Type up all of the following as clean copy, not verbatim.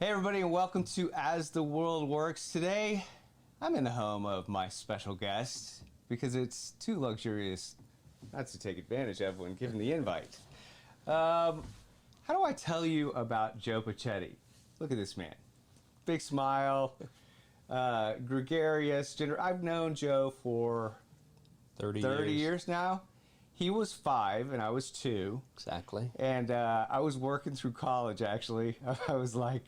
Hey everybody, and welcome to As the World Works. Today, I'm in the home of my special guest because it's too luxurious not to take advantage of when given the invite. How do I tell you about Joe Pacetti? Look at this man. Big smile, gregarious. I've known Joe for 30 years now. He was 5 and I was 2. Exactly. And I was working through college, actually. I was like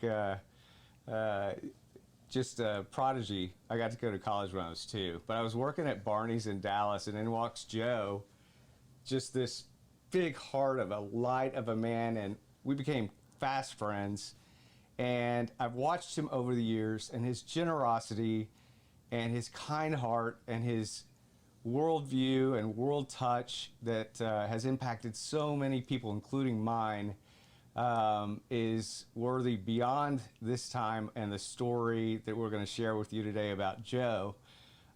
just a prodigy. I got to go to college when I was 2. But I was working at Barney's in Dallas, and in walks Joe, just this big heart of a light of a man, and we became fast friends. And I've watched him over the years, and his generosity and his kind heart and his worldview and world touch that has impacted so many people, including mine, is worthy beyond this time and the story that we're going to share with you today about Joe.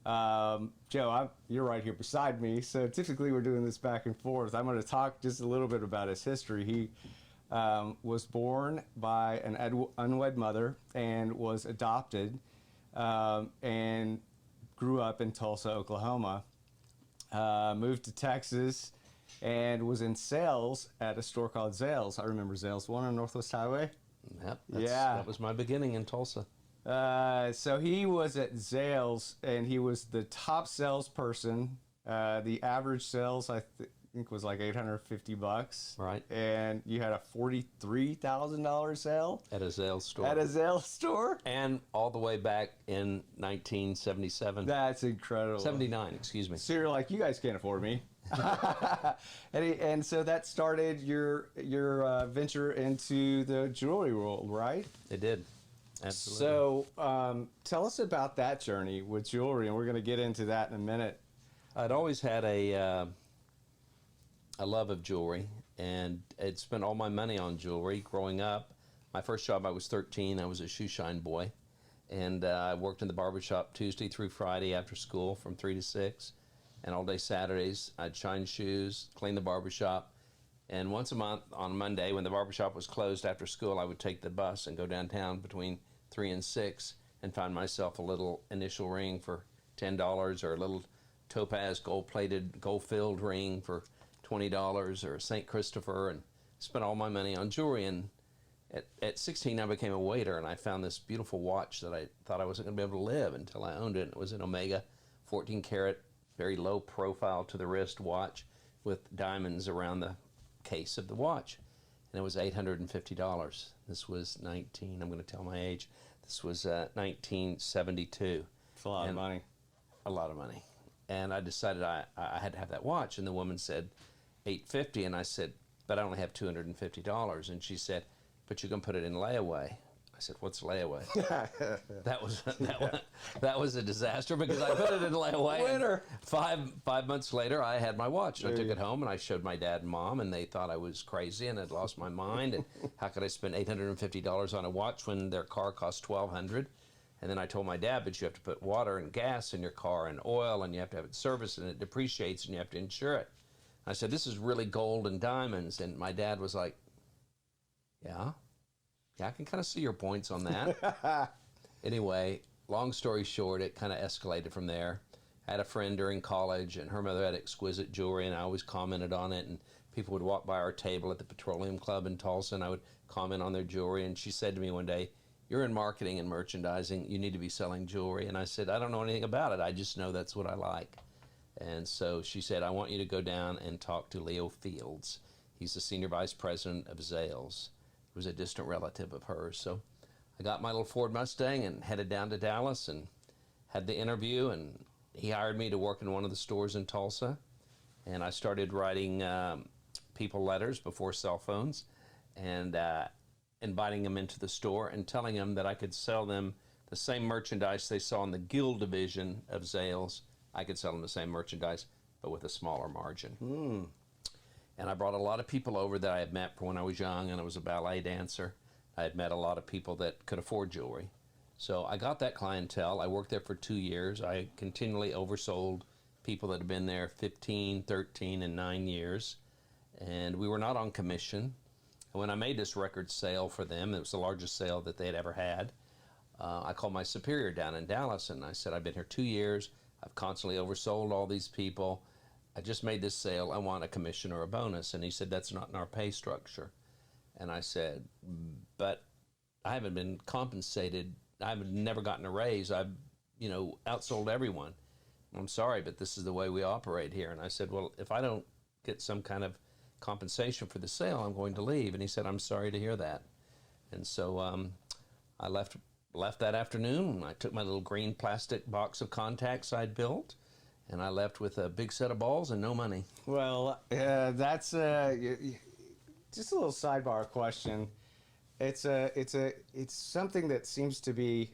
Joe, you're right here beside me, so typically we're doing this back and forth. I'm going to talk just a little bit about his history. He was born by an unwed mother and was adopted and grew up in Tulsa, Oklahoma. Moved to Texas and was in sales at a store called Zales. I remember Zales, one on Northwest Highway. Yep, that was my beginning in Tulsa. So he was at Zales, and he was the top salesperson. The average sales, I think, was like $850. Right. And you had a $43,000 sale at a Zales store. At a Zales store, and all the way back in 1977. That's incredible. 79, excuse me. So you're like, you guys can't afford me. and so that started your venture into the jewelry world, right? It did. Absolutely. So tell us about that journey with jewelry, and we're going to get into that in a minute. I'd always had a love of jewelry, and I'd spent all my money on jewelry growing up. My first job, I was 13. I was a shoe shine boy, and I worked in the barbershop Tuesday through Friday after school from 3 to 6, and all day Saturdays I'd shine shoes, clean the barbershop, and once a month on Monday when the barbershop was closed after school, I would take the bus and go downtown between 3 and 6 and find myself a little initial ring for $10 or a little topaz gold-plated, gold-filled ring for $20 or St. Christopher, and spent all my money on jewelry. And at 16 I became a waiter, and I found this beautiful watch that I thought I wasn't going to be able to live until I owned it. It was an Omega 14 karat, very low profile to the wrist watch with diamonds around the case of the watch, and it was $850. This was I'm going to tell my age, this was 1972. It's a lot of money. A lot of money. And I decided I had to have that watch, and the woman said $850, and I said, but I only have $250. And she said, but you can put it in layaway. I said, what's layaway? that was a disaster, because I put it in layaway. Winner. Five months later, I had my watch. I took it home, and I showed my dad and mom, and they thought I was crazy and had lost my mind. And how could I spend $850 on a watch when their car cost $1,200? And then I told my dad, but you have to put water and gas in your car and oil, and you have to have it serviced, and it depreciates, and you have to insure it. I said, this is really gold and diamonds. And my dad was like, yeah, I can kind of see your points on that. Anyway, long story short, it kind of escalated from there. I had a friend during college, and her mother had exquisite jewelry, and I always commented on it. And people would walk by our table at the Petroleum Club in Tulsa, and I would comment on their jewelry. And she said to me one day, you're in marketing and merchandising, you need to be selling jewelry. And I said, I don't know anything about it, I just know that's what I like. And so she said, I want you to go down and talk to Leo Fields. He's the senior vice president of Zales. He was a distant relative of hers. So I got my little Ford Mustang and headed down to Dallas and had the interview, and he hired me to work in one of the stores in Tulsa. And I started writing people letters before cell phones, and inviting them into the store and telling them that I could sell them the same merchandise they saw in the Guild division of Zales. I could sell them the same merchandise, but with a smaller margin. And I brought a lot of people over that I had met when I was young, and I was a ballet dancer. I had met a lot of people that could afford jewelry. So I got that clientele. I worked there for 2 years. I continually oversold people that had been there 15, 13, and 9 years. And we were not on commission. when I made this record sale for them, it was the largest sale that they had ever had. I called my superior down in Dallas, and I said, I've been here 2 years. I've constantly oversold all these people. I just made this sale. I want a commission or a bonus. And he said, that's not in our pay structure. And I said, but I haven't been compensated. I've never gotten a raise. I've, outsold everyone. I'm sorry, but this is the way we operate here. And I said, well, if I don't get some kind of compensation for the sale, I'm going to leave. And he said, I'm sorry to hear that. And so I left that afternoon. I took my little green plastic box of contacts I'd built, and I left with a big set of balls and no money. Well, that's just a little sidebar question. It's something that seems to be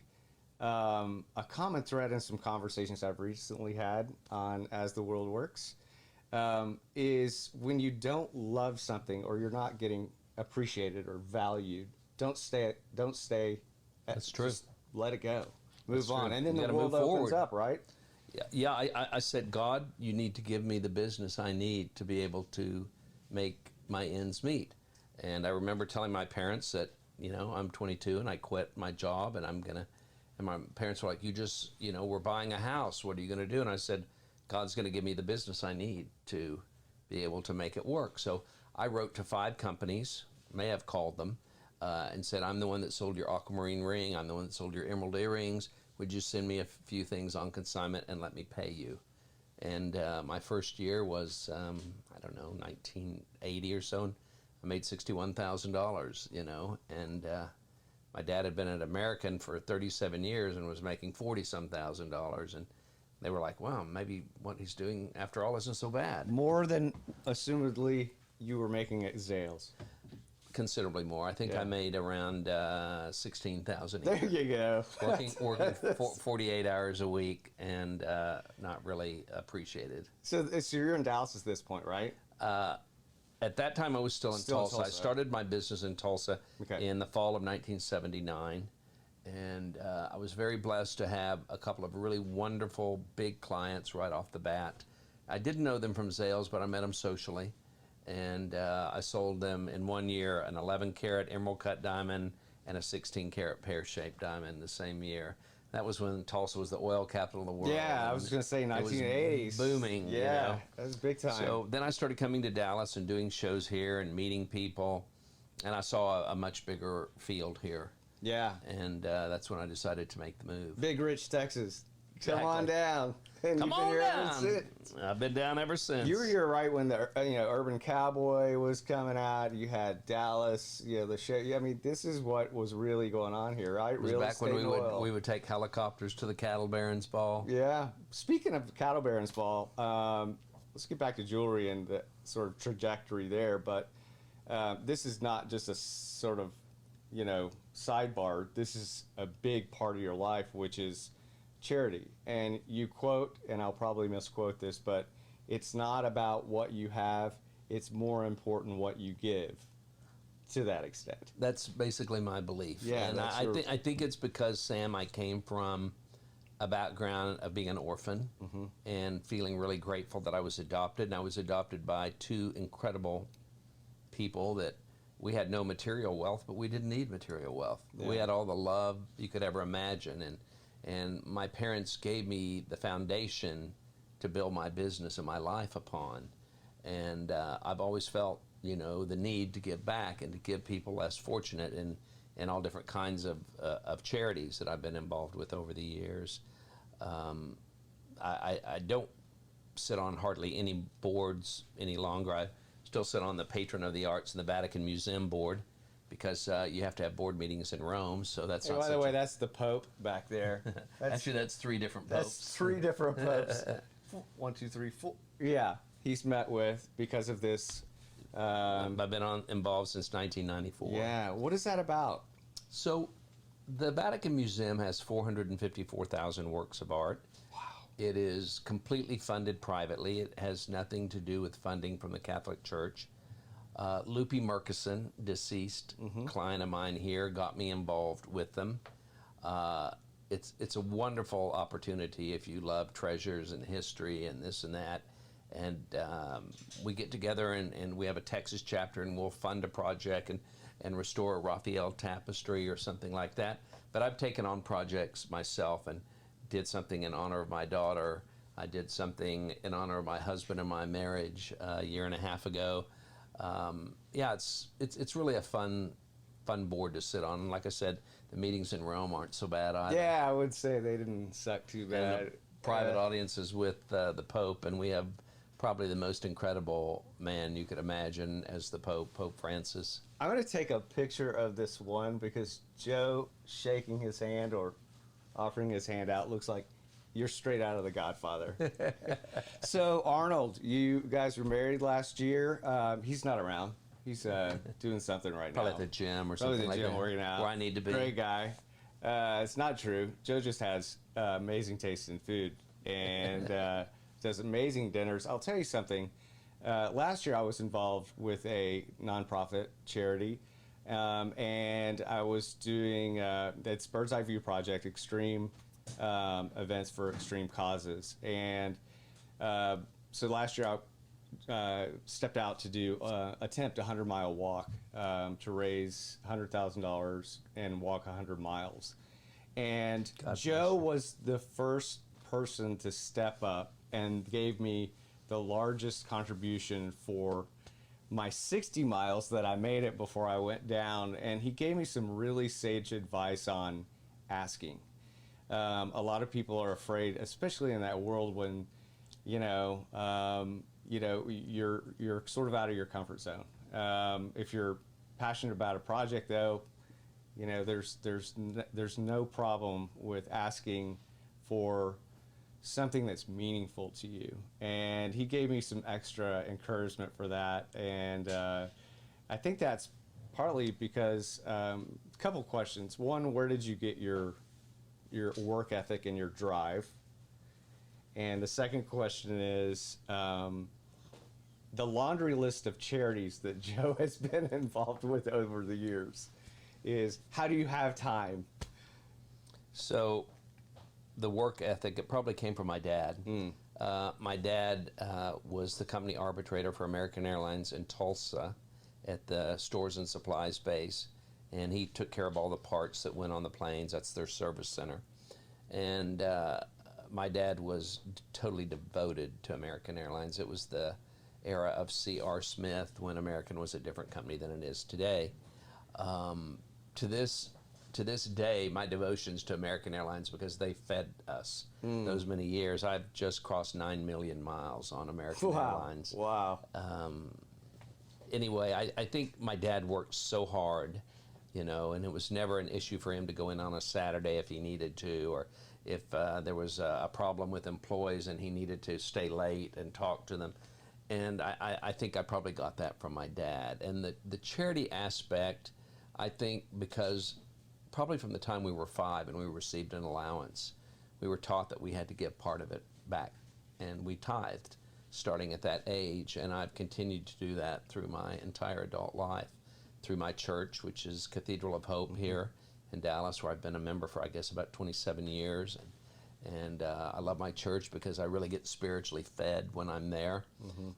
a common thread in some conversations I've recently had on As the World Works, is when you don't love something or you're not getting appreciated or valued, don't stay. That's true. Just let it go. Move That's on. true. And then You the gotta world move opens forward. up, right? Yeah. I said, God, you need to give me the business I need to be able to make my ends meet. And I remember telling my parents that, I'm 22 and I quit my job and and my parents were like, we're buying a house. What are you going to do? And I said, God's going to give me the business I need to be able to make it work. So I wrote to 5 companies, may have called them, and said, I'm the one that sold your aquamarine ring. I'm the one that sold your emerald earrings. Would you send me a few things on consignment and let me pay you? And my first year was, 1980 or so. And I made $61,000, and my dad had been an American for 37 years and was making $40-some thousand. And they were like, wow, maybe what he's doing after all isn't so bad. More than, assumedly, you were making at Zales. Considerably more. I think I made around 16,000 a There year. you go. Working 48 hours a week and not really appreciated. So you're in Dallas at this point, right? At that time, I was still in Tulsa. I started my business in Tulsa in the fall of 1979. And I was very blessed to have a couple of really wonderful big clients right off the bat. I didn't know them from Zales, but I met them socially. And I sold them in 1 year an 11-carat emerald cut diamond and a 16-carat pear-shaped diamond the same year. That was when Tulsa was the oil capital of the world. Yeah, I was going to say 1980s. Booming. Yeah, that was big time. So then I started coming to Dallas and doing shows here and meeting people, and I saw a much bigger field here. Yeah. And that's when I decided to make the move. Big Rich, Texas. Come Exactly. on down. And Come you've been on here ever down. since. I've been down ever since. You were here right when the Urban Cowboy was coming out. You had Dallas, the show. I mean, this is what was really going on here, right? It was back when we would take helicopters to the Cattle Barons Ball. Yeah. Speaking of Cattle Barons Ball, let's get back to jewelry and the sort of trajectory there. But this is not just a sort of, sidebar. This is a big part of your life, which is charity. And you quote, and I'll probably misquote this, but it's not about what you have, it's more important what you give, to that extent. That's basically my belief. Yeah, and I think it's because, Sam, I came from a background of being an orphan and feeling really grateful that I was adopted. And I was adopted by 2 incredible people that we had no material wealth, but we didn't need material wealth. Yeah. We had all the love you could ever imagine. And my parents gave me the foundation to build my business and my life upon. And I've always felt, the need to give back and to give people less fortunate in all different kinds of charities that I've been involved with over the years. I don't sit on hardly any boards any longer. I still sit on the Patron of the Arts and the Vatican Museum board, because you have to have board meetings in Rome, so that's not by the way, that's the Pope back there. Actually, that's 3 different popes. That's 3 different popes. 1, 2, 3, 4. Yeah, he's met with because of this. I've been involved since 1994. Yeah, what is that about? So, the Vatican Museum has 454,000 works of art. Wow. It is completely funded privately. It has nothing to do with funding from the Catholic Church. Lupe Murkison, deceased client of mine here, got me involved with them. It's a wonderful opportunity if you love treasures and history and this and that. and we get together and we have a Texas chapter, and we'll fund a project and restore a Raphael tapestry or something like that. But I've taken on projects myself and did something in honor of my daughter. I did something in honor of my husband and my marriage a year and a half ago. Yeah, it's really a fun board to sit on. And like I said, the meetings in Rome aren't so bad either. Yeah, I would say they didn't suck too bad. And the private audiences with the Pope, and we have probably the most incredible man you could imagine as the Pope, Pope Francis. I'm going to take a picture of this one because Joe shaking his hand or offering his hand out looks like you're straight out of The Godfather. So, Arnold, you guys were married last year. He's not around. He's doing something right Probably now. at the gym or something like that. Probably at the gym working out. Where I need to be. Great guy. It's not true. Joe just has amazing taste in food and does amazing dinners. I'll tell you something. Last year I was involved with a nonprofit charity, and I was doing it's Bird's Eye View Project, extreme events for extreme causes. And so last year I stepped out to do attempt a 100-mile walk to raise $100,000 and walk 100 miles. And Joe was the first person to step up and gave me the largest contribution for my 60 miles that I made it before I went down. And he gave me some really sage advice on asking. A lot of people are afraid, especially in that world when, you're sort of out of your comfort zone. If you're passionate about a project, though, there's no problem with asking for something that's meaningful to you. And he gave me some extra encouragement for that. And I think that's partly because a couple questions. One, where did you get your work ethic and your drive? And the second question is the laundry list of charities that Joe has been involved with over the years is how do you have time? So the work ethic, it probably came from my dad. My dad was the company arbitrator for American Airlines in Tulsa at the stores and supplies base, and he took care of all the parts that went on the planes. That's their service center. And my dad was totally devoted to American Airlines. It was the era of C.R. Smith when American was a different company than it is today. To this day, my devotion's to American Airlines because they fed us those many years. I've just crossed 9 million miles on American Airlines. Wow. Anyway, I think my dad worked so hard, and it was never an issue for him to go in on a Saturday if he needed to, or if there was a problem with employees and he needed to stay late and talk to them. And I think I probably got that from my dad. And the charity aspect, I think because probably from the time we were 5 and we received an allowance, we were taught that we had to give part of it back. And we tithed starting at that age. And I've continued to do that through my entire adult life, through my church, which is Cathedral of Hope here in Dallas, where I've been a member for, I guess, about 27 years. And I love my church because I really get spiritually fed when I'm there.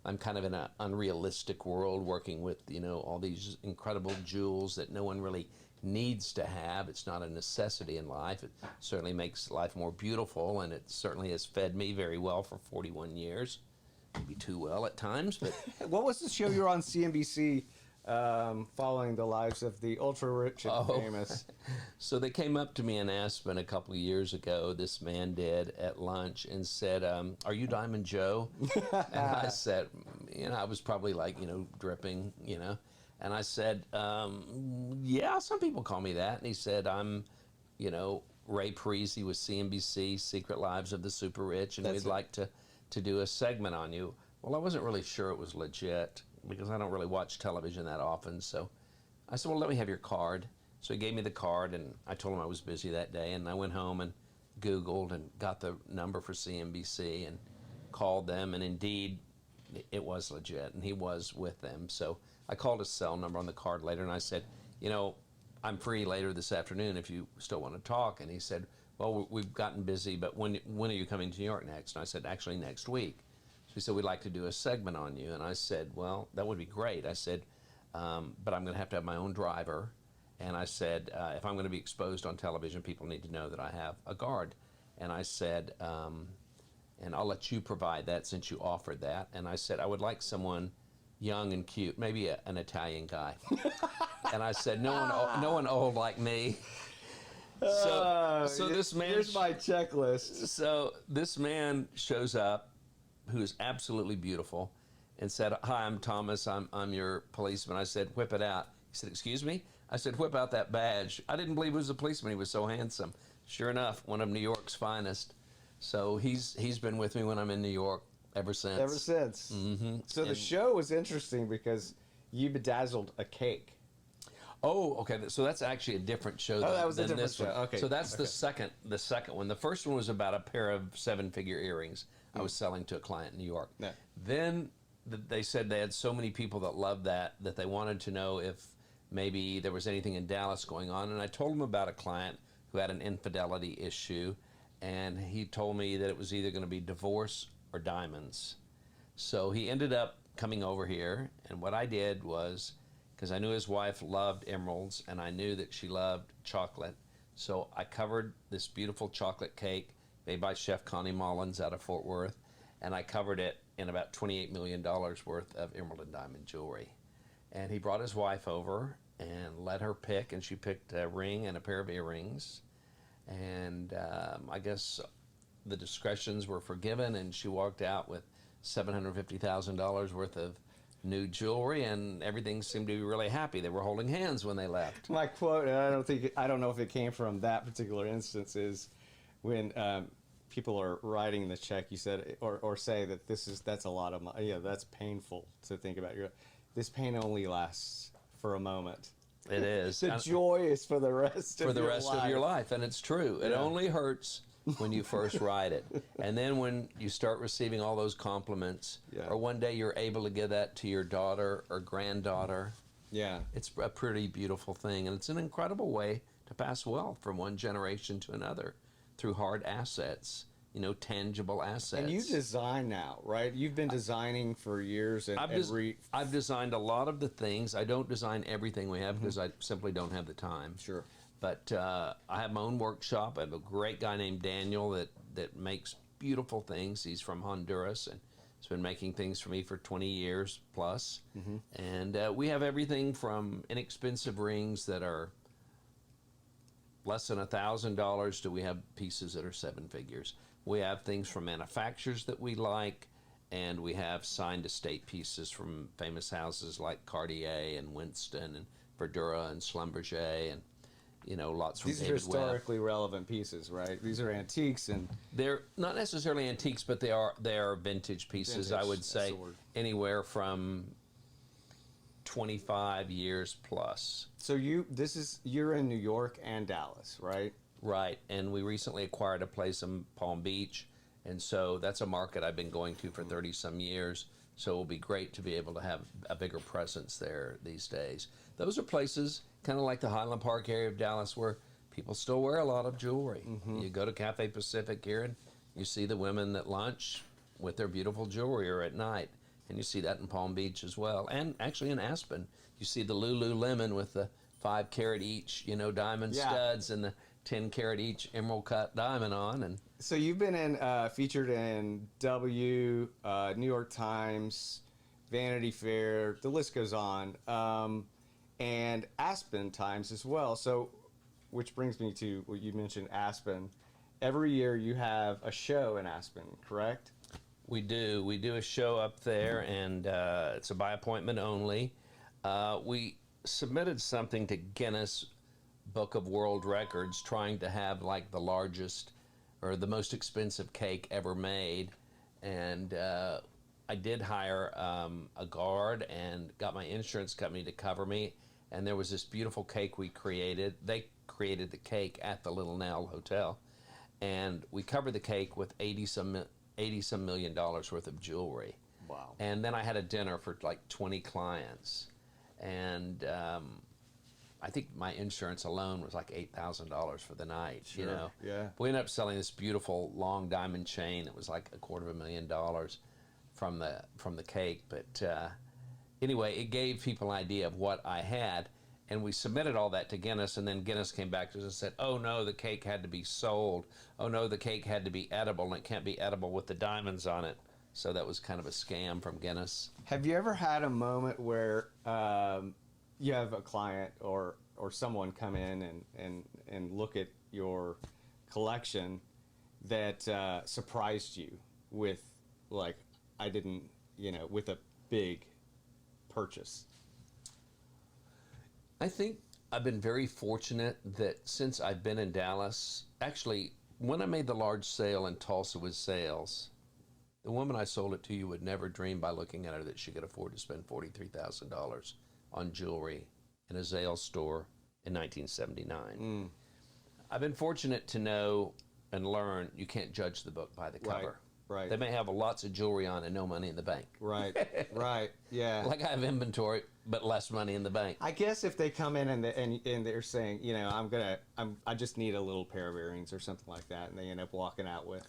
I'm kind of in an unrealistic world working with, all these incredible jewels that no one really needs to have. It's not a necessity in life. It certainly makes life more beautiful, and it certainly has fed me very well for 41 years. Maybe too well at times, but... What was the show you were on CNBC following the lives of the ultra-rich and famous? So they came up to me in Aspen a couple of years ago, this man did, at lunch, and said, are you Diamond Joe? And I said, I was probably like, dripping, And I said, yeah, some people call me that. And he said, I'm, Ray Parisi with CNBC, Secret Lives of the Super Rich, and we'd like to do a segment on you. Well, I wasn't really sure it was legit because I don't really watch television that often. So I said, well, let me have your card. So he gave me the card, and I told him I was busy that day. And I went home and Googled and got the number for CNBC and called them. And indeed, it was legit, and he was with them. So I called his cell number on the card later, and I said, I'm free later this afternoon if you still want to talk. And he said, well, we've gotten busy, but when are you coming to New York next? And I said, actually, next week. So She said, we'd like to do a segment on you. And I said, well, that would be great. I said, but I'm going to have my own driver. And I said, if I'm going to be exposed on television, people need to know that I have a guard. And I said, and I'll let you provide that since you offered that. And I said, I would like someone young and cute, maybe an Italian guy. And I said, no one old like me. So this man, here's my checklist. So this man shows up, who is absolutely beautiful, and said, hi, I'm Thomas, I'm your policeman. I said, whip it out. He said, excuse me? I said, whip out that badge. I didn't believe he was a policeman. He was so handsome. Sure enough, one of New York's finest. So he's been with me when I'm in New York ever since. Ever since. Mm-hmm. So the show was interesting because you bedazzled a cake. Oh, okay. So that's actually a different show. Oh, that was a different this show. One. Okay. So that's the second one. The first one was about a pair of 7-figure earrings I was selling to a client in New York. Yeah. Then they said they had so many people that loved that they wanted to know if maybe there was anything in Dallas going on. And I told them about a client who had an infidelity issue, and he told me that it was either going to be divorce or diamonds. So he ended up coming over here, and what I did was, because I knew his wife loved emeralds, and I knew that she loved chocolate, so I covered this beautiful chocolate cake made by Chef Connie Mullins out of Fort Worth, and I covered it in about $28 million worth of emerald and diamond jewelry. And he brought his wife over and let her pick, and she picked a ring and a pair of earrings. And I guess the discretions were forgiven, and she walked out with $750,000 worth of new jewelry, and everything seemed to be really happy. They were holding hands when they left. My quote, and I don't know if it came from that particular instance, is when people are writing the check, you said, or say that that's a lot of money. Yeah, that's painful to think about. This pain only lasts for a moment. It is. The joy is for the rest of your life. And it's true. It only hurts when you first write it. And then when you start receiving all those compliments, or one day you're able to give that to your daughter or granddaughter, it's a pretty beautiful thing. And it's an incredible way to pass wealth from one generation to another through hard assets, tangible assets. And you design now, right? You've been designing for years. I've designed a lot of the things. I don't design everything we have because I simply don't have the time. Sure. But I have my own workshop. I have a great guy named Daniel that makes beautiful things. He's from Honduras and has been making things for me for 20 years plus. And we have everything from inexpensive rings that are less than $1,000 to we have pieces that are 7 figures. We have things from manufacturers that we like, and we have signed estate pieces from famous houses like Cartier and Winston and Verdura and Schlumberger and lots from David Webb. These are historically relevant pieces, right? These are antiques, and they're not necessarily antiques, but they are vintage pieces. I would say anywhere from 25 years plus. So you're in New York and Dallas, right? Right, and we recently acquired a place in Palm Beach, and so that's a market I've been going to for 30-some years, so it'll be great to be able to have a bigger presence there these days. Those are places, kind of like the Highland Park area of Dallas, where people still wear a lot of jewelry. You go to Cafe Pacific here, and you see the women at lunch with their beautiful jewelry, or at night, and you see that in Palm Beach as well, and actually in Aspen. You see the Lululemon with the 5-carat each, diamond studs and the 10-carat each emerald cut diamond on. And so you've been featured in W, New York Times, Vanity Fair, the list goes on, and Aspen Times as well. So, which brings me to what you mentioned, Aspen. Every year you have a show in Aspen, correct? We do. We do a show up there, and it's a by appointment only. We submitted something to Guinness Book of World Records trying to have like the largest or the most expensive cake ever made, and I did hire a guard and got my insurance company to cover me, and there was this beautiful cake we created. They created the cake at the Little Nell Hotel, and we covered the cake with $80-some million worth of jewelry. Wow. And then I had a dinner for like 20 clients, and I think my insurance alone was like $8,000 for the night. Sure. Yeah. We ended up selling this beautiful long diamond chain that was like $250,000 from the cake. But anyway, it gave people an idea of what I had, and we submitted all that to Guinness, and then Guinness came back to us and said, "Oh no, the cake had to be sold. Oh no, the cake had to be edible, and it can't be edible with the diamonds on it." So that was kind of a scam from Guinness. Have you ever had a moment where you have a client or someone come in and look at your collection that surprised you with, like, with a big purchase? I think I've been very fortunate that since I've been in Dallas, actually, when I made the large sale in Tulsa with sales, the woman I sold it to, you would never dream by looking at her that she could afford to spend $43,000 on jewelry in a Zales store in 1979. I've been fortunate to know and learn you can't judge the book by the cover. Right. They may have lots of jewelry on and no money in the bank. Right. Yeah. Like I have inventory, but less money in the bank. I guess if they come in and they're saying, I just need a little pair of earrings or something like that, and they end up walking out with,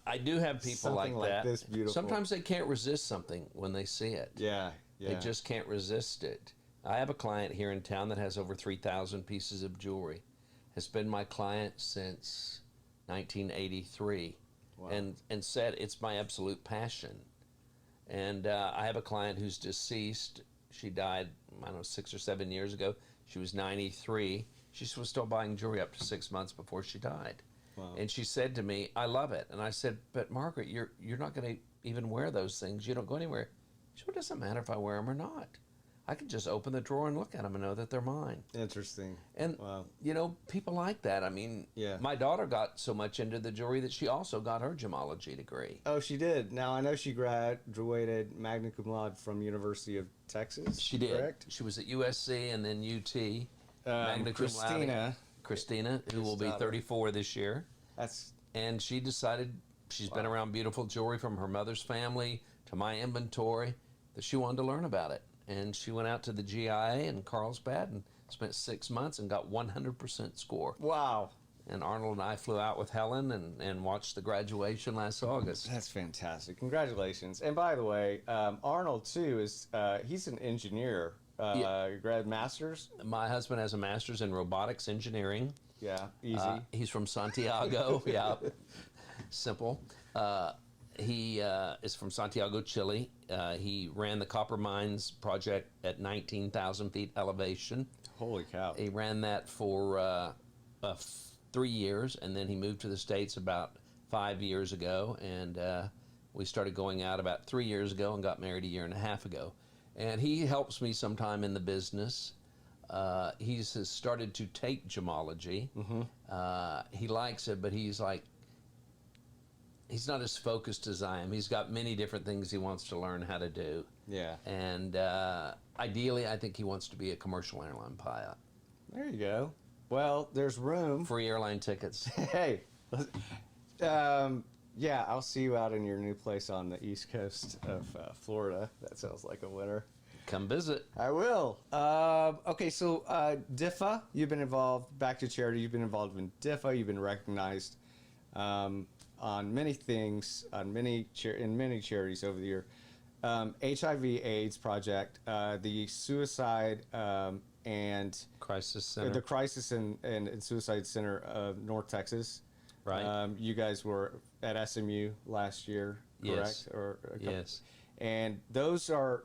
I do have people something like that. This beautiful. Sometimes they can't resist something when they see it. Yeah. They just can't resist it. I have a client here in town that has over 3,000 pieces of jewelry. Has been my client since 1983. Wow. And said it's my absolute passion. And I have a client who's deceased. She died, 6 or 7 years ago. She was 93. She was still buying jewelry up to 6 months before she died. Wow. And she said to me, "I love it." And I said, "But Margaret, you're not going to even wear those things. You don't go anywhere." She said, "It doesn't matter if I wear them or not. I can just open the drawer and look at them and know that they're mine." Interesting. And, people like that. I mean, my daughter got so much into the jewelry that she also got her gemology degree. Oh, she did. Now, I know she graduated magna cum laude from University of Texas. She did. Correct? She was at USC and then UT. Magna cum laude. Christina, who will be 34 this year. And she decided she's been around beautiful jewelry from her mother's family to my inventory that she wanted to learn about it. And she went out to the GIA in Carlsbad and spent 6 months and got 100% score. Wow. And Arnold and I flew out with Helen and watched the graduation last August. That's fantastic. Congratulations. And by the way, Arnold, too, he's an engineer. Grad master's? My husband has a master's in robotics engineering. Yeah, easy. He's from Santiago. Yeah, simple. He is from Santiago, Chile. He ran the copper mines project at 19,000 feet elevation. Holy cow. He ran that for 3 years, and then he moved to the States about 5 years ago, and we started going out about 3 years ago and got married a year and a half ago. And he helps me sometime in the business. He's started to take gemology. Mm-hmm. He likes it, but he's not as focused as I am. He's got many different things he wants to learn how to do. Yeah. And ideally, I think he wants to be a commercial airline pilot. There you go. Well, there's room. Free airline tickets. Hey. Yeah, I'll see you out in your new place on the east coast of Florida. That sounds like a winner. Come visit. I will. Okay, so DIFA, you've been involved, back to charity, you've been involved in DIFA, you've been recognized on many things, in many charities over the year. HIV/AIDS Project, the Suicide and Crisis Center. The Crisis and Suicide Center of North Texas. Right. You guys were at SMU last year, correct? Yes. Yes. And those are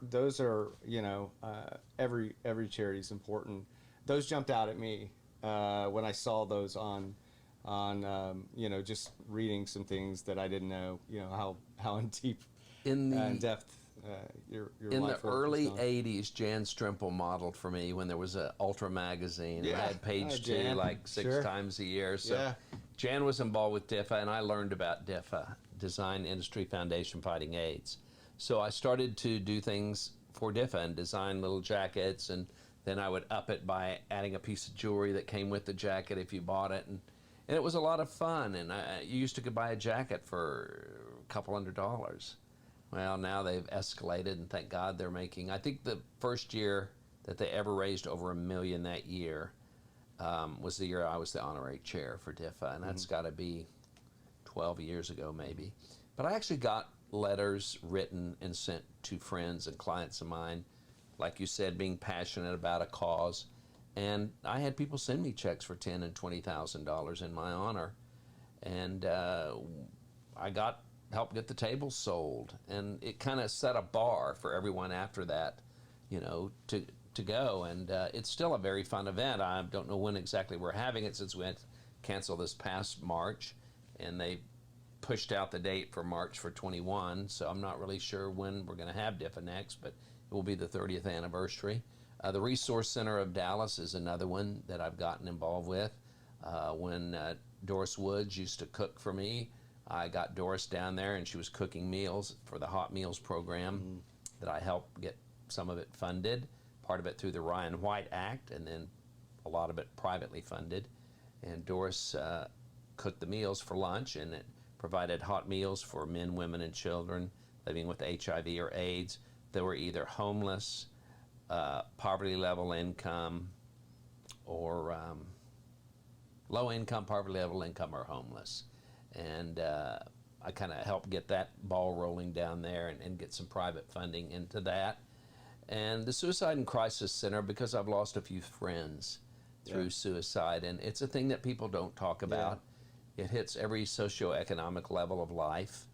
every charity is important. Those jumped out at me when I saw those on just reading some things that I didn't know, how in deep in depth your in life the work early was done. 80s. Jan Strimple modeled for me when there was a Ultra magazine. Yeah. I had page 2 Jan. like 6 times a year. So Yeah. Jan was involved with DIFA, and I learned about DIFA, Design Industry Foundation Fighting AIDS. So I started to do things for DIFA and design little jackets, and then I would up it by adding a piece of jewelry that came with the jacket if you bought it, and it was a lot of fun. And you used to could buy a jacket for a couple $100. Well, now they've escalated, and thank God they're making. I think the first year that they ever raised over $1 million that year was the year I was the honorary chair for DIFA, and that's got to be 12 years ago maybe. But I actually got letters written and sent to friends and clients of mine, like you said, being passionate about a cause. And I had people send me checks for $10,000 and $20,000 in my honor, and I helped get the tables sold, and it kind of set a bar for everyone after that, to go. And it's still a very fun event. I don't know when exactly we're having it, since we had to cancel this past March, and they pushed out the date for March for 21. So I'm not really sure when we're going to have DIFA next, but it will be the 30th anniversary. The Resource Center of Dallas is another one that I've gotten involved with. When Doris Woods used to cook for me, I got Doris down there, and she was cooking meals for the Hot Meals program that I helped get some of it funded, part of it through the Ryan White Act, and then a lot of it privately funded. And Doris cooked the meals for lunch, and it provided hot meals for men, women, and children living with HIV or AIDS that were either homeless, poverty level income, or low income, poverty level income, or homeless. And I kind of helped get that ball rolling down there, and get some private funding into that. And the Suicide and Crisis Center, because I've lost a few friends through suicide, and it's a thing that people don't talk about. It hits every socioeconomic level of life.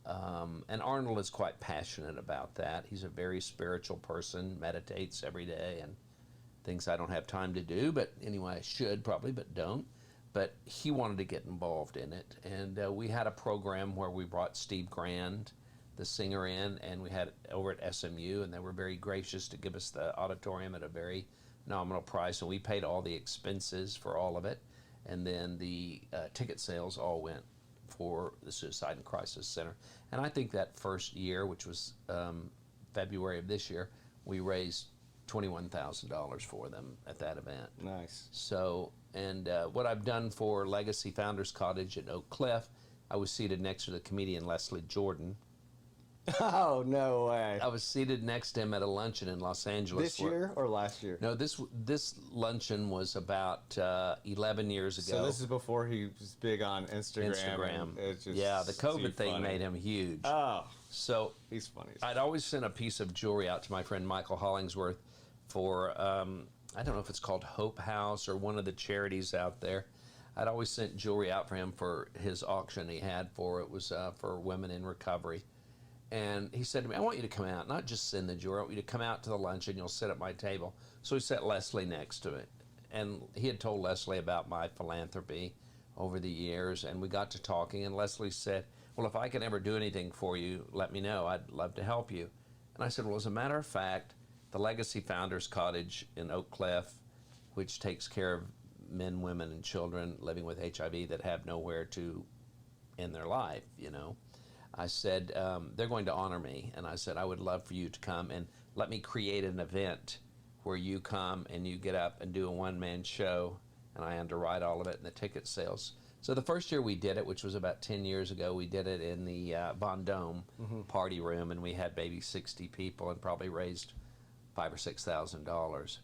And Arnold is quite passionate about that. He's a very spiritual person, meditates every day, and things I don't have time to do, but anyway, I should probably, but don't. But he wanted to get involved in it. And we had a program where we brought Steve Grand, the singer, in, and we had it over at SMU, and they were very gracious to give us the auditorium at a very nominal price, and we paid all the expenses for all of it. And then the ticket sales all went for the Suicide and Crisis Center. And I think that first year, which was February of this year, we raised $21,000 for them at that event. Nice. So, and what I've done for Legacy Founders Cottage at Oak Cliff, I was seated next to the comedian Leslie Jordan. Oh, no way. I was seated next to him at a luncheon in Los Angeles. This year or last year? No, this luncheon was about 11 years ago. So this is before he was big on Instagram. It's just the COVID thing made him huge. Oh, so he's funny. I'd always sent a piece of jewelry out to my friend Michael Hollingsworth for, I don't know if it's called Hope House or one of the charities out there. I'd always sent jewelry out for him for his auction he had for, it was for women in recovery. And he said to me, I want you to come out, not just send the jewelry, I want you to come out to the lunch and you'll sit at my table. So he set Leslie next to it. And he had told Leslie about my philanthropy over the years, and we got to talking, and Leslie said, well, if I can ever do anything for you, let me know. I'd love to help you. And I said, well, as a matter of fact, the Legacy Founders Cottage in Oak Cliff, which takes care of men, women, and children living with HIV that have nowhere to end their life, I said, they're going to honor me. And I said, I would love for you to come and let me create an event where you come and you get up and do a one-man show, and I underwrite all of it and the ticket sales. So the first year we did it, which was about 10 years ago, we did it in the Vendome party room, and we had maybe 60 people and probably raised $5,000 or $6,000.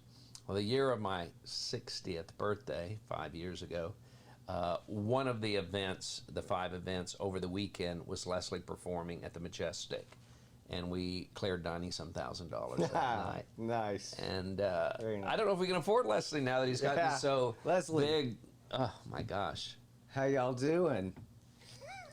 Well, the year of my 60th birthday, 5 years ago, one of the events, the 5 events over the weekend, was Leslie performing at the Majestic, and we cleared $90-some thousand that night. Nice. And Very nice. I don't know if we can afford Leslie now that he's gotten so Leslie. big. Oh my gosh, How y'all doing?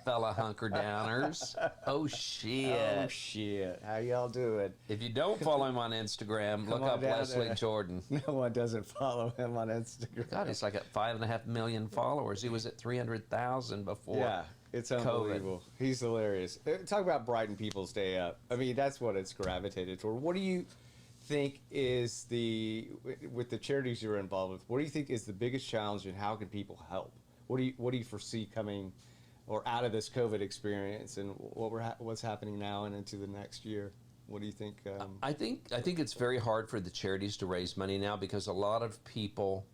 fella hunker downers. Oh shit. Oh, shit. How y'all doing? If you don't follow him on Instagram, look on up down Leslie there. Jordan. No one doesn't follow him on Instagram. God, he's like at 5.5 million followers. He was at 300,000 before. Yeah, it's unbelievable. He's hilarious. Talk about brightening people's day up. I mean, that's what it's gravitated toward. What do you think is with the charities you're involved with, what do you think is the biggest challenge, and how can people help? What do you foresee coming or out of this COVID experience, and what's happening now and into the next year? What do you think? I think it's very hard for the charities to raise money now, because a lot of people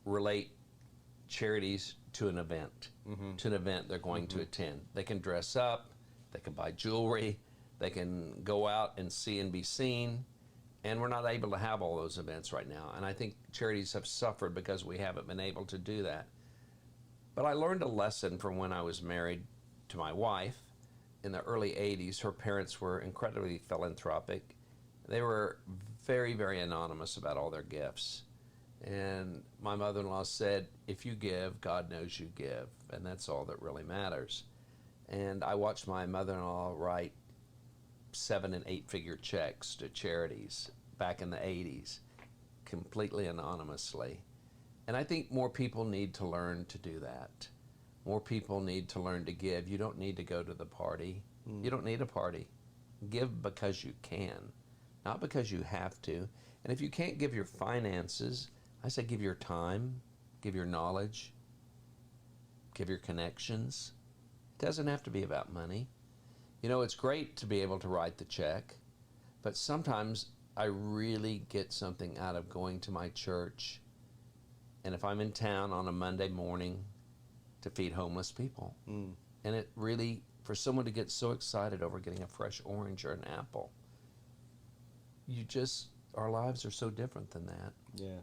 relate charities to an event, they're going to attend. They can dress up, they can buy jewelry, they can go out and see and be seen, and we're not able to have all those events right now. And I think charities have suffered because we haven't been able to do that. But I learned a lesson from when I was married to my wife, in the early 80s, her parents were incredibly philanthropic. They were very, very anonymous about all their gifts. And my mother-in-law said, if you give, God knows you give, and that's all that really matters. And I watched my mother-in-law write 7- and 8-figure checks to charities back in the 80s, completely anonymously. And I think more people need to learn to do that. More people need to learn to give. You don't need to go to the party. You don't need a party. Give because you can, not because you have to. And if you can't give your finances, I say give your time, give your knowledge, give your connections. It doesn't have to be about money. You know, it's great to be able to write the check, but sometimes I really get something out of going to my church, and if I'm in town on a Monday morning, to feed homeless people. And it really, for someone to get so excited over getting a fresh orange or an apple, our lives are so different than that. Yeah.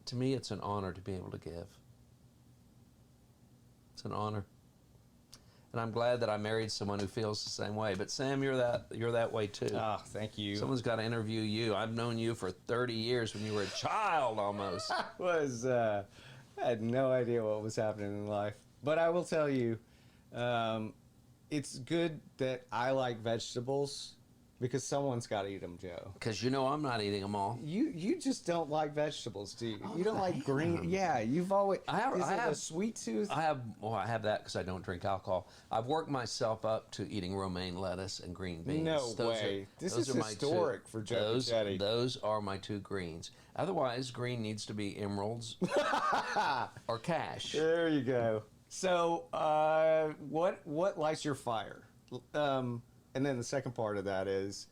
To me, it's an honor to be able to give. It's an honor. And I'm glad that I married someone who feels the same way. But Sam, you're that way too. Ah, thank you. Someone's got to interview you. I've known you for 30 years when you were a child almost. I had no idea what was happening in life. But I will tell you, it's good that I like vegetables because someone's got to eat them, Joe. Because you know I'm not eating them all. You just don't like vegetables, do you? Oh, You don't I like green. am. Yeah, you've always. I have a sweet tooth. I have that because I don't drink alcohol. I've worked myself up to eating romaine lettuce and green beans. No way. This is historic for Joe Pacetti. Those are my two greens. Otherwise, green needs to be emeralds or cash. There you go. So, what lights your fire? And then the second part of that is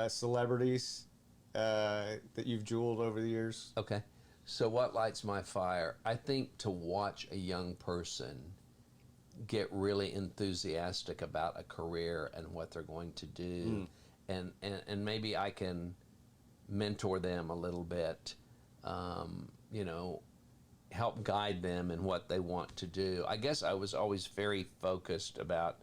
celebrities that you've jeweled over the years. Okay. So what lights my fire? I think to watch a young person get really enthusiastic about a career and what they're going to do. And maybe I can mentor them a little bit, help guide them in what they want to do. I guess I was always very focused about,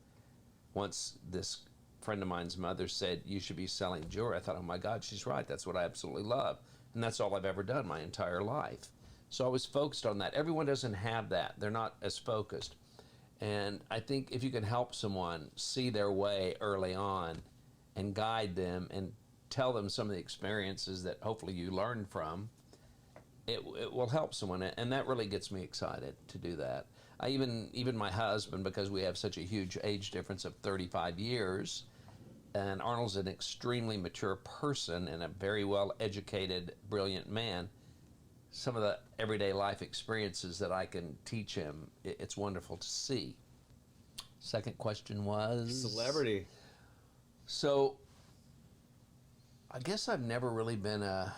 once this friend of mine's mother said, you should be selling jewelry, I thought, oh my God, she's right. That's what I absolutely love. And that's all I've ever done my entire life. So I was focused on that. Everyone doesn't have that. They're not as focused. And I think if you can help someone see their way early on and guide them and tell them some of the experiences that hopefully you learn from, it will help someone. And that really gets me excited to do that. I even my husband, because we have such a huge age difference of 35 years, and Arnold's an extremely mature person and a very well-educated, brilliant man, some of the everyday life experiences that I can teach him, it's wonderful to see. Second question was? Celebrity. So, I guess I've never really been a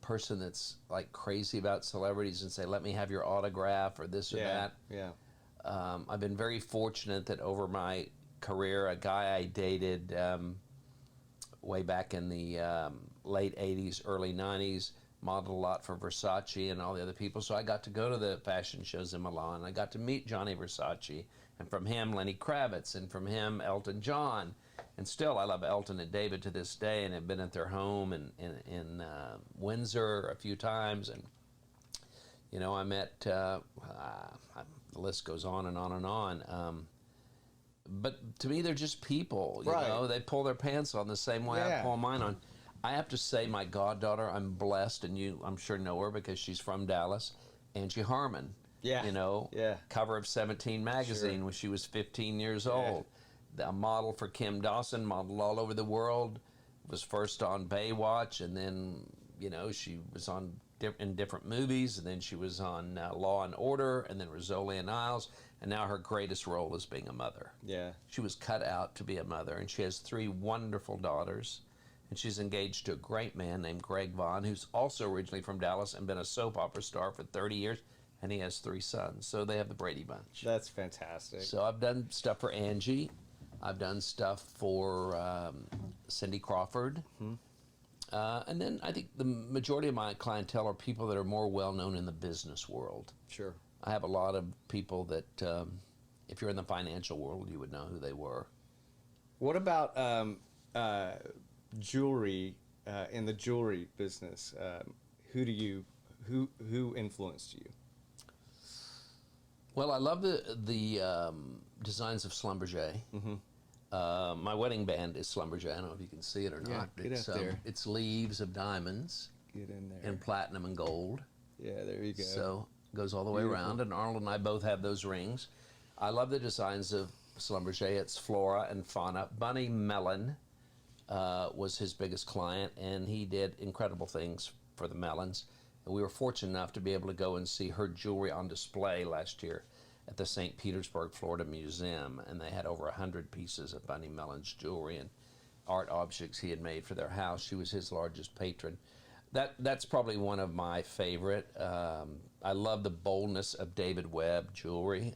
person that's like crazy about celebrities and say, let me have your autograph or this or that. Yeah. I've been very fortunate that over my career, a guy I dated way back in the late 80s, early 90s, modeled a lot for Versace and all the other people. So I got to go to the fashion shows in Milan. I got to meet Gianni Versace, and from him, Lenny Kravitz, and from him, Elton John. And still, I love Elton and David to this day, and have been at their home in Windsor a few times. And, I met, the list goes on and on and on. But to me, they're just people, you know. They pull their pants on the same way I pull mine on. I have to say, my goddaughter, I'm blessed, and you, I'm sure, know her because she's from Dallas, Angie Harmon. Yeah. Cover of 17 magazine when she was 15 years old. A model for Kim Dawson, modeled all over the world, was first on Baywatch, and then, she was on in different movies, and then she was on Law and Order, and then Rizzoli and Isles, and now her greatest role is being a mother. Yeah. She was cut out to be a mother, and she has 3 wonderful daughters, and she's engaged to a great man named Greg Vaughn, who's also originally from Dallas and been a soap opera star for 30 years, and he has 3 sons, so they have the Brady Bunch. That's fantastic. So I've done stuff for Angie. I've done stuff for Cindy Crawford. And then I think the majority of my clientele are people that are more well-known in the business world. Sure. I have a lot of people that, if you're in the financial world, you would know who they were. What about jewelry in the jewelry business? Who influenced you? Well, I love the designs of Schlumberger. My wedding band is Schlumberger. I don't know if you can see it or not. Yeah, get up there. It's leaves of diamonds. Get in there. And platinum and gold. Yeah, there you go. So it goes all the way around. And Arnold and I both have those rings. I love the designs of Schlumberger. It's flora and fauna. Bunny Mellon was his biggest client, and he did incredible things for the Mellons. And we were fortunate enough to be able to go and see her jewelry on display last year at the St. Petersburg, Florida Museum. And they had over 100 pieces of Bunny Mellon's jewelry and art objects he had made for their house. She was his largest patron. That's probably one of my favorite. I love the boldness of David Webb jewelry.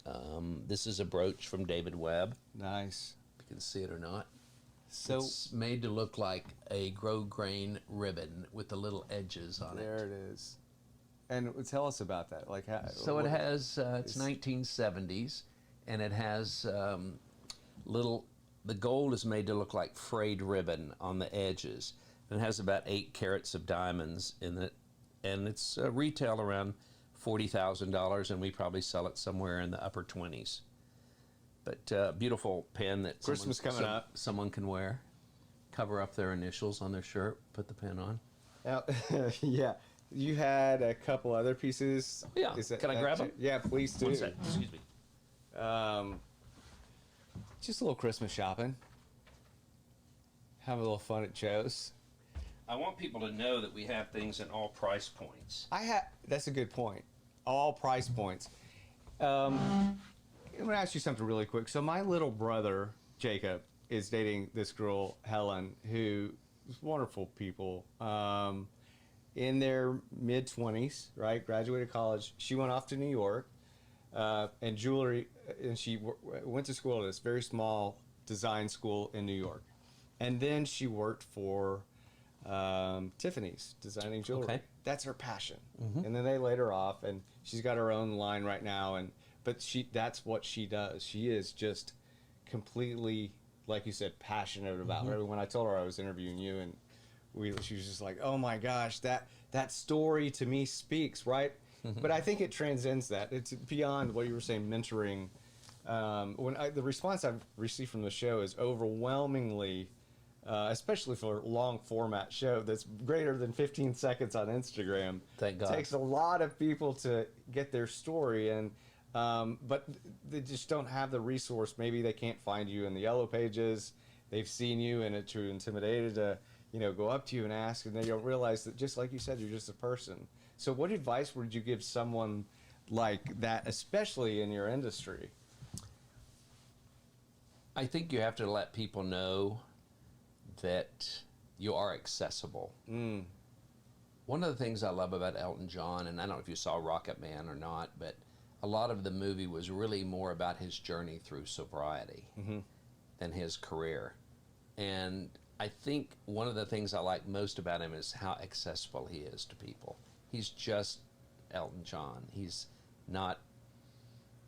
This is a brooch from David Webb. Nice. You can see it or not. So it's made to look like a grosgrain ribbon with the little edges on there it. it is. And tell us about that. Like how, so it has, it's 1970s, and it has the gold is made to look like frayed ribbon on the edges. And it has about 8 carats of diamonds in it, and it's retail around $40,000, and we probably sell it somewhere in the upper 20s. But beautiful pen that Christmas coming up. Someone can wear, cover up their initials on their shirt, put the pen on. Now, yeah, you had a couple other pieces. Yeah, can I grab them? Yeah, please do. One sec. Excuse me. Just a little Christmas shopping. Have a little fun at Joe's. I want people to know that we have things in all price points. That's a good point. All price points. I'm going to ask you something really quick. So my little brother, Jacob, is dating this girl, Helen, who is wonderful people. In their mid-20s, right? Graduated college. She went off to New York and jewelry, and she went to school at this very small design school in New York. And then she worked for Tiffany's, designing jewelry. Okay. That's her passion. And then they laid her off, and she's got her own line right now. But that's what she does. She is just completely, like you said, passionate about it. When I told her I was interviewing you, and she was just like, "Oh my gosh, that story to me speaks," right? But I think it transcends that. It's beyond what you were saying, mentoring. The response I've received from the show is overwhelmingly, especially for a long format show that's greater than 15 seconds on Instagram. Thank God. It takes a lot of people to get their story, and but they just don't have the resource. Maybe they can't find you in the yellow pages. They've seen you, and it's too intimidated to, go up to you and ask, and they don't realize that, just like you said, you're just a person. So what advice would you give someone like that, especially in your industry? I think you have to let people know that you are accessible. One of the things I love about Elton John, and I don't know if you saw Rocket Man or not, but a lot of the movie was really more about his journey through sobriety than his career. And I think one of the things I like most about him is how accessible he is to people. He's just Elton John. He's not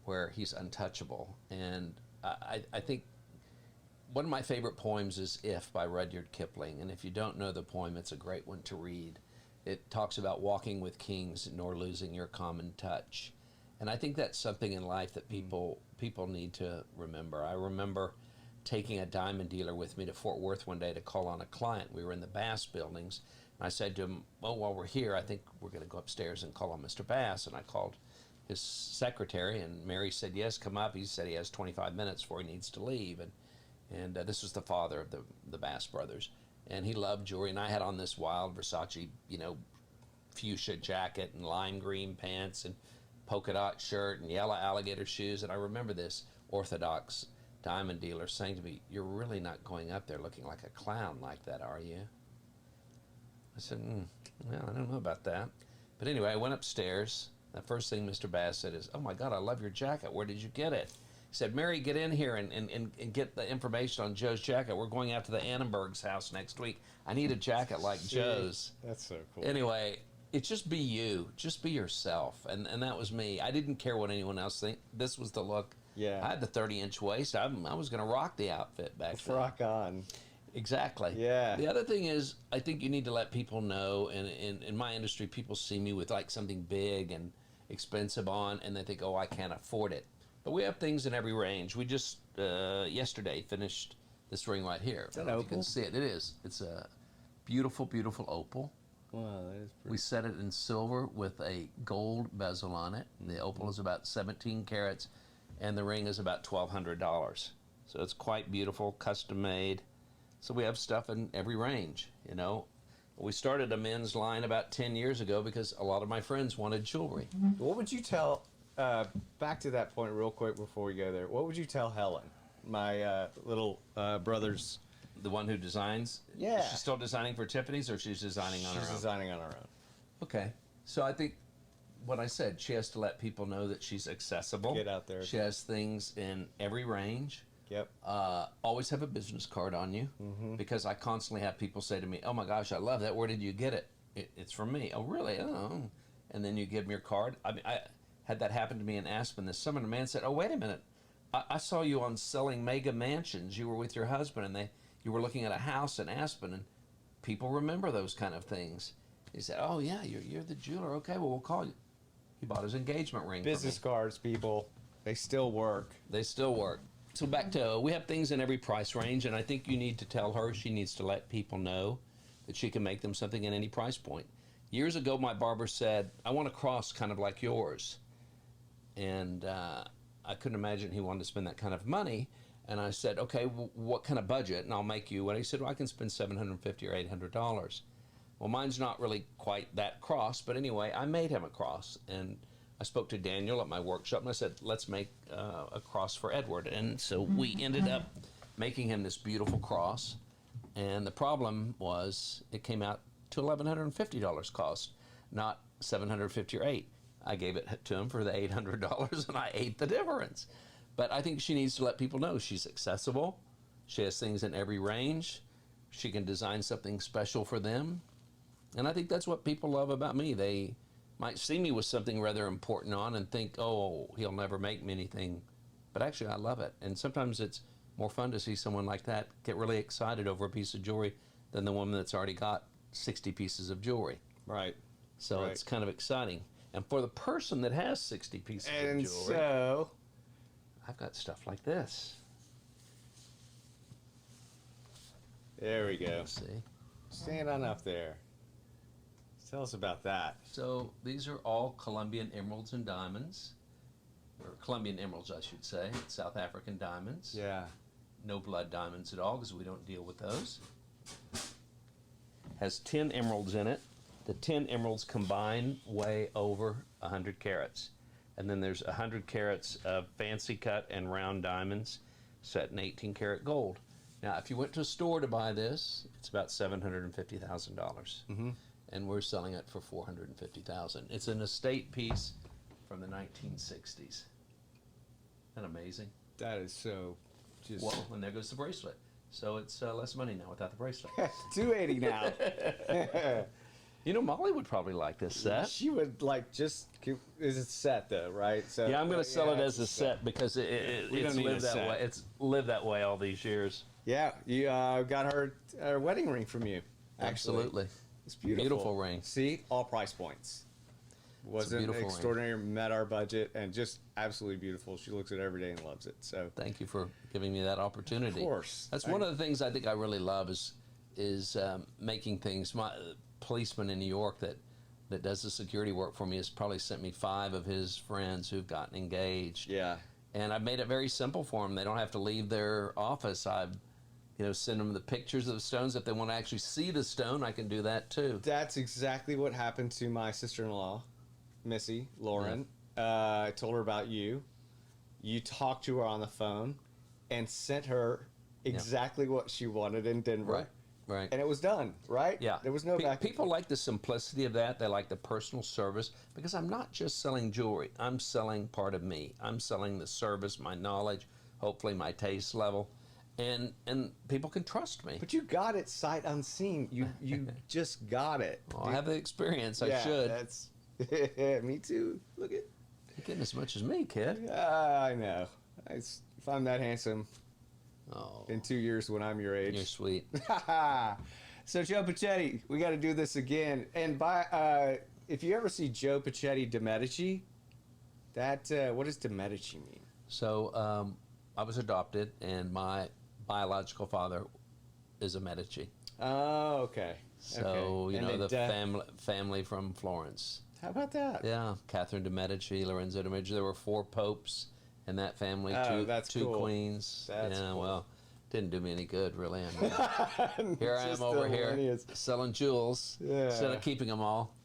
where he's untouchable. And I think one of my favorite poems is If by Rudyard Kipling. And if you don't know the poem, it's a great one to read. It talks about walking with kings nor losing your common touch. And I think that's something in life that people need to remember. I remember taking a diamond dealer with me to Fort Worth one day to call on a client. We were in the Bass buildings. And I said to him, well, while we're here, I think we're going to go upstairs and call on Mr. Bass. And I called his secretary, and Mary said, yes, come up. He said he has 25 minutes before he needs to leave. And this was the father of the Bass brothers. And he loved jewelry. And I had on this wild Versace, fuchsia jacket and lime green pants and polka dot shirt and yellow alligator shoes. And I remember this Orthodox diamond dealer saying to me, you're really not going up there looking like a clown like that, are you? I said, well, I don't know about that. But anyway, I went upstairs. The first thing Mr. Bass said is, oh my God, I love your jacket. Where did you get it? He said, Mary, get in here and get the information on Joe's jacket. We're going out to the Annenberg's house next week. I need a jacket like Joe's. That's so cool. Anyway, It's just be you. Just be yourself. And that was me. I didn't care what anyone else think. This was the look. Yeah. I had the 30-inch waist. I was going to rock the outfit back then. Rock on. Exactly. Yeah. The other thing is, I think you need to let people know, and in my industry, people see me with like something big and expensive on, and they think, oh, I can't afford it. But we have things in every range. We just, yesterday, finished this ring right here. Is that I don't know if opal? you can see it. It is. It's a beautiful, beautiful opal. Wow, that is pretty. We set it in silver with a gold bezel on it. The opal is about 17 carats, and the ring is about $1,200. So it's quite beautiful, custom made. So we have stuff in every range, you know. We started a men's line about 10 years ago because a lot of my friends wanted jewelry. What would you tell, back to that point real quick before we go there, what would you tell Helen, my little brother's... The one who designs? Yeah. Is she still designing for Tiffany's, or she's designing on her own? She's designing on her own. Okay. So I think what I said, she has to let people know that she's accessible. Get out there. She has things in every range. Yep. Always have a business card on you, because I constantly have people say to me, oh my gosh, I love that. Where did you get it? It's from me. Oh, really? Oh. And then you give them your card. I mean, I had that happen to me in Aspen this summer, and a man said, oh, wait a minute. I saw you on Selling Mega Mansions. You were with your husband, and you were looking at a house in Aspen, and people remember those kind of things. He said, oh, yeah, you're the jeweler. Okay, well, we'll call you. He bought his engagement ring Business cards, people, they still work. They still work. So back to, we have things in every price range, and I think you need to tell her, she needs to let people know that she can make them something in any price point. Years ago, my barber said, I want a cross kind of like yours. And I couldn't imagine he wanted to spend that kind of money. And I said, okay, what kind of budget? And I'll make you. And he said, well, I can spend $750 or $800. Well, mine's not really quite that cross, but anyway, I made him a cross. And I spoke to Daniel at my workshop, and I said, let's make a cross for Edward. And so we ended up making him this beautiful cross. And the problem was it came out to $1,150 cost, not $750 or $800. I gave it to him for the $800, and I ate the difference. But I think she needs to let people know she's accessible. She has things in every range. She can design something special for them. And I think that's what people love about me. They might see me with something rather important on and think, oh, he'll never make me anything. But actually, I love it. And sometimes it's more fun to see someone like that get really excited over a piece of jewelry than the woman that's already got 60 pieces of jewelry. Right. So Right. it's kind of exciting. And for the person that has 60 pieces of And jewelry, so, I've got stuff like this. there we go. Let's see. Stand on up there. Tell us about that. So these are all Colombian Emeralds and Diamonds, or Colombian Emeralds, I should say. South African diamonds. Yeah. No blood diamonds at all, because we don't deal with those. Has 10 emeralds in it. The 10 emeralds combined weigh over 100 carats. And then there's 100 carats of fancy cut and round diamonds set in 18 karat gold. Now, if you went to a store to buy this, it's about $750,000. Mm-hmm. And we're selling it for $450,000. It's an estate piece from the 1960s. Isn't that amazing? That is so just... Well, and there goes the bracelet. So it's less money now without the bracelet. $280 now. You know, Molly would probably like this set. She would like just... Is it set though, right? So Yeah, I'm going to sell it as it's a set because We it's don't need lived a that set. way. It's lived that way all these years. Yeah, you got her wedding ring from you. Actually. Absolutely. It's beautiful. Beautiful ring. See, all price points. Wasn't beautiful ring. extraordinary, met our budget, and just absolutely beautiful. She looks at it every day and loves it. So Thank you for giving me that opportunity. Of course. That's one of the things I think I really love is making things. My policeman in New York that does the security work for me has probably sent me 5 of his friends who've gotten engaged. yeah, And I've made it very simple for them. They don't have to leave their office. I've send them the pictures of the stones. If they want to actually see the stone, I can do that too. that's exactly what happened to my sister-in-law, Missy Lauren. I told her about you. You talked to her on the phone and sent her exactly what she wanted in Denver. Right. And it was done, right? Yeah. There was no back and People forth. like the simplicity of that. They like the personal service because I'm not just selling jewelry. I'm selling part of me. I'm selling the service, my knowledge, hopefully my taste level. and people can trust me. But you got it sight unseen. You just got it. Well, I have the experience. I Yeah, should. That's me too. Look at. You're getting as much as me, kid. I know. If I'm that handsome Oh, in 2 years when I'm your age. you're sweet. So Joe Pacetti, we got to do this again. And if you ever see Joe Pacetti de Medici, what does de Medici mean? So I was adopted, and my biological father is a Medici. Oh, okay. So Okay. you And know then the family from Florence. How about that? Yeah, Catherine de Medici, Lorenzo de Medici. There were 4 popes in that family. Oh, that's two cool. queens. That's yeah, cool. well, didn't do me any good, really. I mean, here I Just am over the here lineage. selling jewels instead of keeping them all.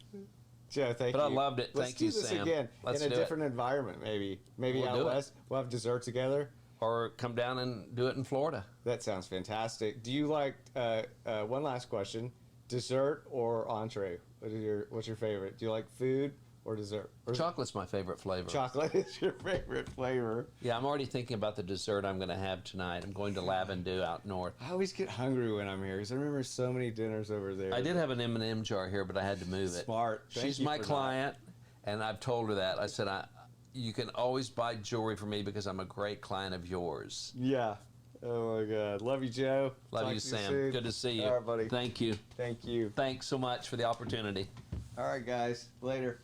Joe, thank you. But I loved it. Let's Thank you, do this Sam. again Let's in a do it. different environment, maybe. Maybe We'll out do it. west. We'll have dessert together. Or come down and do it in Florida. That sounds fantastic. Do you like one last question? Dessert or entree? What's your favorite? Do you like food or dessert? Or Chocolate's my favorite flavor. chocolate is your favorite flavor. Yeah, I'm already thinking about the dessert I'm going to have tonight. I'm going to Lavendue out north. I always get hungry when I'm here because I remember so many dinners over there. I did have an M&M jar here, but I had to move it. Smart. Thank She's you my for that. client, and I've told her that. I said, you can always buy jewelry from me because I'm a great client of yours. Yeah. Oh my God. Love you, Joe. Love Talk you, to Sam. soon. Good to see you. All right, buddy. Thank you. Thank you. Thanks so much for the opportunity. All right, guys. Later.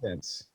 sense.